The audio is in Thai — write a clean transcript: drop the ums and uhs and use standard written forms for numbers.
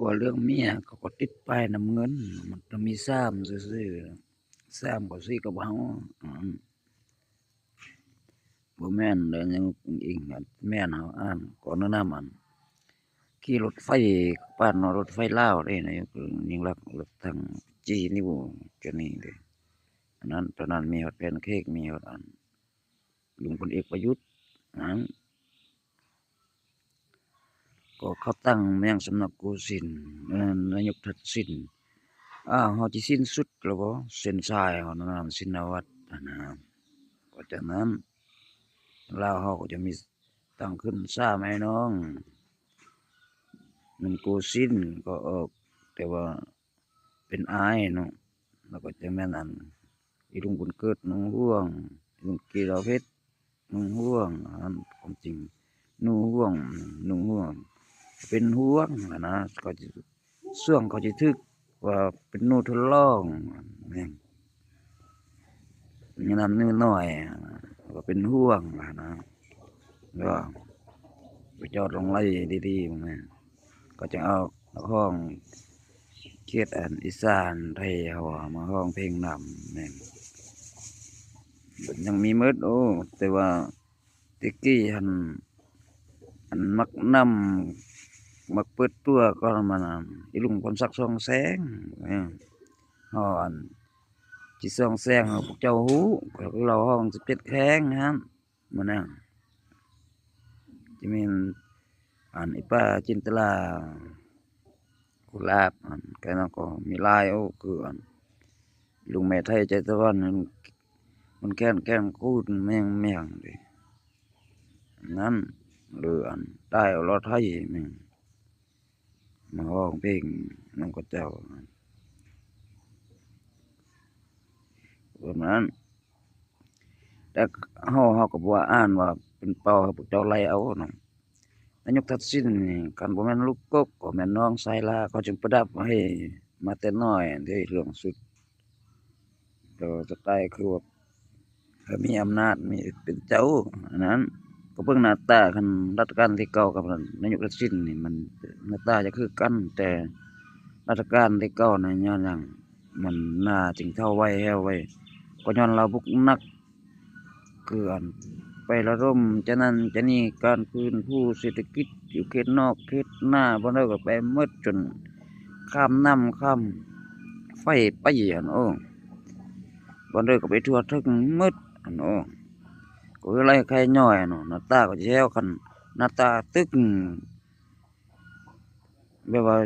ว่าเรื่องเมียเขาก็ติดป้ายน้ำเงินมันจะมีซ้ำซื่อๆซ้ำก็สิกับเฮาบ่แม่นเด้อยังอิงกันแม่นเฮาอ่านก่อนแนะนำอันขี่รถไฟผ่านรถไฟลาวเด้นะยิ่งลักษณ์รถทางจีนนี่บ่จะนี่เด้อันนั้นตอนนั้นมีฮอดแพนเค้กมีฮอดอันลุงพลเอกประยุทธ์นั้นก็เขาตั้งมายังสำนักโกสินทร์นายกทักษิณเฮาสิสิ้นสุดแล้วบ่เส้นชายเฮานั่นน่ะชินวัตรนะเพราะฉะนั้นลาวเฮาก็จะมีตั้งขึ้นช้าไหมน้องมันโกสินทร์ก็ออกแต่ว่าเป็นอ้ายเนาะแล้วก็จะแม่นอันอีลุงบุญเกิดหนองห้วงลุงกีฬาเพชรหนองห้วงอันความจริงหนูห้วงหนูห้วงเป็นห้วงนะก็จะช่วงเขาจะทึกว่าเป็นหนูทดลองแม่งนี่นำนื้อน้อยก็เป็นห่วงนะก็ไปจอดลงไล่ดีๆมันก็จะเอาห้องเขตอันอีสานไทยเขามาห้องเพลงนำแม่งยังมีมืดโอ้แต่ว่าตะกี้อันมักนำมักเปิดตัวก็มันอีลุงพลศักดิ์ส่องแสงฮออันสิส่องแสงพวกเจ้าฮู้ก็เราห้อง17แข้งนะครับมื้อนั้นจะมีอันอีป้าจินตลากุหลาบอันแกนั้นก็มีลายโอ้คืออันลุงแม่ไทยใจตะวันมันแค้นคูดแม่งดินั้นหรืออันได้เอารถไทยแม่งมาร้องเพลงนำกับเจ้าประมาณแต่เฮาก็บ่ว่าอ่านว่าเป็นเป้าให้พวกเจ้าไล่เอาเนาะนายกทักษิณนี่คันบ่แม่นลูกกกก็แม่นน้องสายลาเขาจึงประดับให้มาแต่น้อยที่เรื่องสุดก็สไตล์คือว่ามีอำนาจมีเป็นเจ้าอันนั้นก็เบิ่งหน้าตาคันรัชกาลที่เก้ากับนายกทักษิณนี่มันหน้าตาจะคือกันแต่รัชกาลที่เก้านั้นย้อนหยังมันหน้าจึงเฒ่าไว้แห้วไว้ก็ย้อนเราบุกนักคืออันไประดมจะนั้นจะนี่การฟื้นฟูเศรษฐกิจอยู่เขตนอกเขตหน้าบ่ได้ก็ไปหมดจนข้ามน้ำข้ามไฟไปอันโอ้บ่ได้ก็ไปทั่วถึงหมดอันโอ้ก็คือไรใครย่อยเนาะหน้าตาก็สิแซวคันหน้าตาตึกแบบว่า